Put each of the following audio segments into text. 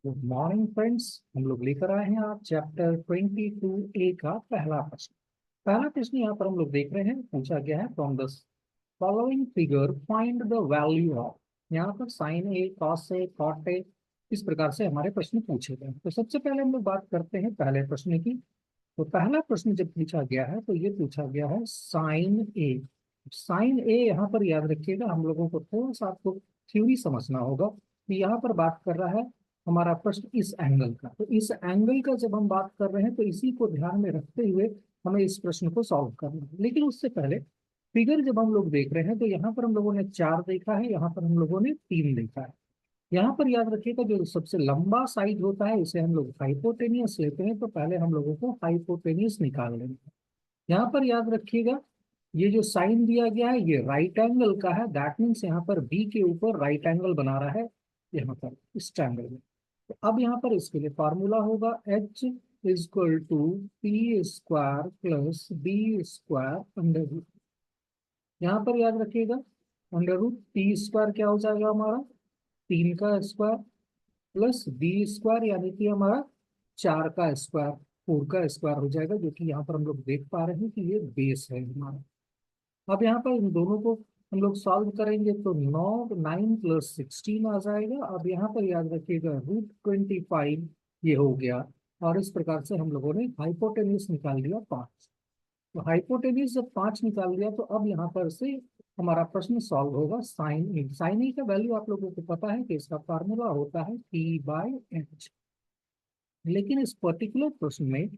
Good morning friends. हम लोग लेकर आए हैं आप चैप्टर 22A का पहला प्रश्न। पहला प्रश्न यहाँ पर हम लोग देख रहे हैं, पूछा गया है from the following figure find the value of. यहाँ पर sine A, cos A, cot A, इस प्रकार से हमारे प्रश्न पूछे गए हैं। तो सबसे पहले हम लोग बात करते हैं पहले प्रश्न की। तो पहला प्रश्न जब पूछा गया है तो ये पूछा गया है साइन ए। साइन ए यहाँ पर याद रखिएगा, हम लोगों को थोड़ा सा आपको थ्योरी समझना होगा कि यहाँ पर बात कर रहा है हमारा प्रश्न इस एंगल का। तो इस एंगल का जब हम बात कर रहे हैं तो इसी को ध्यान में रखते हुए हमें इस प्रश्न को सॉल्व करना है। लेकिन उससे पहले फिगर जब हम लोग देख रहे हैं तो यहाँ पर हम लोगों ने 4 देखा है, यहाँ पर हम लोगों ने 3 देखा है। यहाँ पर याद रखिएगा जो सबसे लंबा साइड होता है इसे हम लोग हाइपोटेनियस लेते हैं, तो पहले हम लोगों को हाइपोटेनियस निकाल लेंगे। यहाँ पर याद रखिएगा ये जो साइन दिया गया है ये राइट एंगल का है, दैट मीन्स यहाँ पर बी के ऊपर राइट एंगल बना रहा है यहाँ पर इस ट्रायंगल में। तो अब यहाँ पर इसके लिए फॉर्मूला होगा H equal to P square plus B square under root. यहाँ पर याद रखिएगा अंडर रूट टी स्क्वायर क्या हो जाएगा हमारा 3 का स्क्वायर प्लस बी स्क्वायर यानी कि हमारा 4 का स्क्वायर 4 का स्क्वायर हो जाएगा, जो कि यहाँ पर हम लोग देख पा रहे हैं कि ये बेस है हमारा। अब यहाँ पर इन दोनों को हम लोग सॉल्व करेंगे तो 9 प्लस 16 आ जाएगा। अब यहाँ पर याद रखिएगा √25 ये हो गया। और इस प्रकार से हम लोगों ने हाइपोटेन्यूज निकाल लिया 5। तो हाइपोटेन्यूज जब 5 निकाल लिया तो अब यहाँ पर से हमारा प्रश्न सॉल्व होगा साइन ए। साइन ए का वैल्यू आप लोगों को पता है कि इसका फार्मूला होता है P/H। लेकिन इस पर्टिकुलर प्रश्न में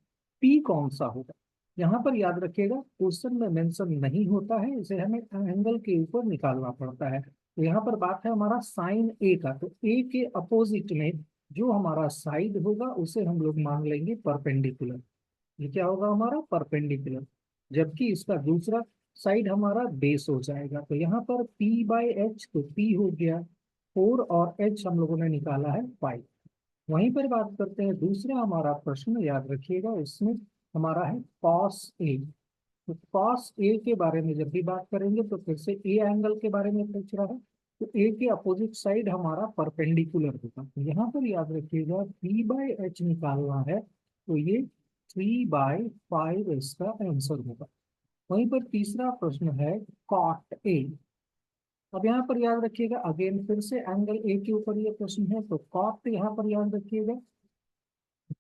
P कौन सा होगा यहाँ पर याद रखिएगा क्वेश्चन में मेंशन नहीं होता है, इसे हमें एंगल के ऊपर निकालना पड़ता है। तो यहाँ पर बात है हमारा साइन ए का, तो ए के अपोजिट में जो हमारा साइड होगा उसे हम लोग मान लेंगे परपेंडिकुलर। ये क्या होगा हमारा परपेंडिकुलर, जबकि इसका दूसरा साइड हमारा बेस हो जाएगा। तो यहाँ पर P/H, तो P हो गया 4 और H हम लोगों ने निकाला है 5। वहीं पर बात करते हैं दूसरा हमारा प्रश्न, याद रखिएगा इसमें हमारा है कॉस ए। तो कॉस ए के बारे में जब भी बात करेंगे तो फिर से ए एंगल के बारे में पूछ रहा है। तो ए के अपोजिट साइड हमारा परपेंडिकुलर होगा। तो यहाँ पर याद रखिएगा P/H निकालना है तो ये 3/5 इसका आंसर होगा। वहीं पर तीसरा प्रश्न है कॉट ए। अब यहाँ पर याद रखिएगा अगेन फिर से एंगल ए के ऊपर ये प्रश्न है, तो कॉट यहाँ पर याद रखिएगा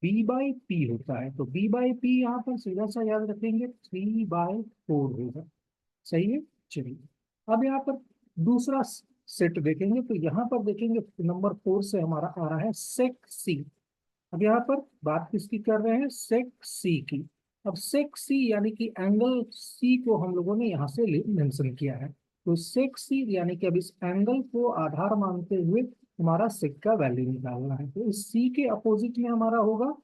B/P होता है। तो B/P यहाँ पर सीधा सा याद रखेंगे 3/4 होगा। सही है। चलिए अब यहाँ पर दूसरा सेट देखेंगे तो यहाँ पर देखेंगे नंबर 4 से हमारा आ रहा है सेक सी। अब यहाँ पर बात किसकी कर रहे हैं, सेक सी की। अब सेक सी यानी कि एंगल सी को हम लोगों ने यहाँ से मेंशन किया है। तो सेक सी यानी कि अब इस एंगल को आधार मानते हुए हमारा सेक का वैल्यू निकालना है। तो इस सी के अपोजिट में हमारा होगा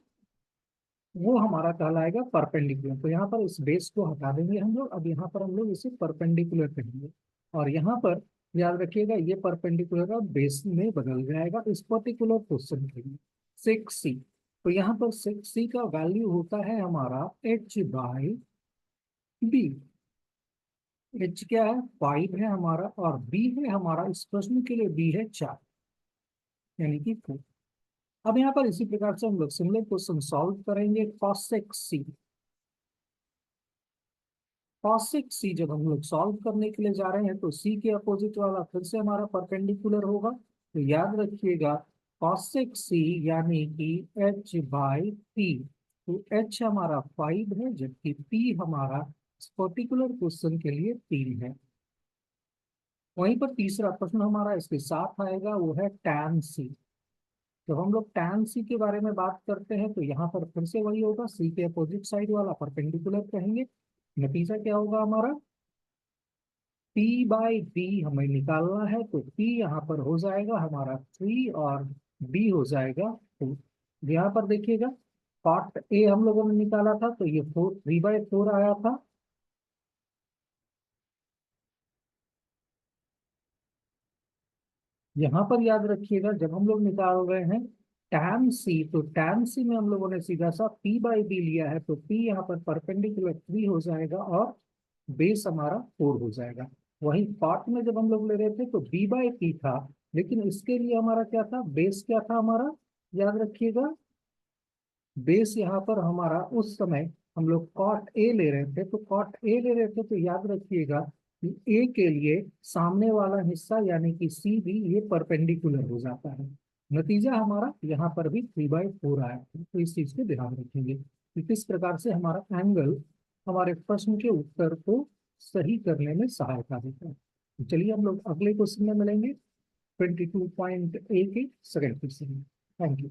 वो हमारा कहलाएगा परपेंडिकुलर। तो यहाँ पर इस बेस को हटा देंगे हम लोग, अब यहाँ पर हम लोग इसे परपेंडिकुलर कहेंगे। और यहाँ पर याद रखिएगा ये परपेंडिकुलर का बेस में बदल जाएगा इस पर्टिकुलर क्वेश्चन के लिए सेक सी। तो यहाँ पर सेक सी का वैल्यू होता है हमारा H/B। H क्या है 5 है हमारा, और B है हमारा इस प्रश्न के लिए B है 4 यानी कि 4। अब यहाँ पर इसी प्रकार से हम लोग सिमिलर क्वेश्चन सॉल्व करेंगे कॉसेक सी। कॉसेक सी जब हम लोग सॉल्व करने के लिए जा रहे हैं तो सी के अपोजिट वाला फिर से हमारा परपेंडिकुलर होगा। तो याद रखिएगा कॉसेक सी यानी कि H/P। तो H हमारा 5 है जबकि P हमारा इस पर्टिकुलर क्वेश्चन के लिए 3 है। वहीं पर तीसरा प्रश्न हमारा इसके साथ आएगा वो है टैन सी। जब हम लोग टैन सी के बारे में बात करते हैं तो यहाँ पर फिर से वही होगा, सी के अपोजिट साइड वाला परपेंडिकुलर कहेंगे। नतीजा क्या होगा हमारा P/B हमें निकालना है, तो P यहाँ पर हो जाएगा हमारा 3 और B हो जाएगा 2। यहाँ पर देखिएगा कॉट ए हम लोगों ने निकाला था तो ये 3/4 आया था। यहाँ पर याद रखिएगा जब हम लोग निकाल रहे हैं tan सी, तो tan सी में हम लोगों ने सीधा सा P/B लिया है, तो P यहाँ पर परपेंडिकुलर 3 हो जाएगा और बेस हमारा 4 हो जाएगा। वहीं कॉट में जब हम लोग ले रहे थे तो B/P था, लेकिन इसके लिए हमारा क्या था बेस क्या था हमारा याद रखिएगा बेस यहाँ पर हमारा उस समय हम लोग कॉट ए ले रहे थे, तो कॉट ए ले रहे थे, तो याद रखिएगा कि ए के लिए सामने वाला हिस्सा यानी कि सी भी ये परपेंडिकुलर हो जाता है। नतीजा हमारा यहाँ पर भी 3/4 आया है। तो इस चीज को ध्यान रखेंगे कि किस प्रकार से हमारा एंगल हमारे प्रश्न के उत्तर को सही करने में सहायता देता है। तो चलिए हम लोग अगले क्वेश्चन में मिलेंगे 22.a के सेकंड क्वेश्चन में। Thank you.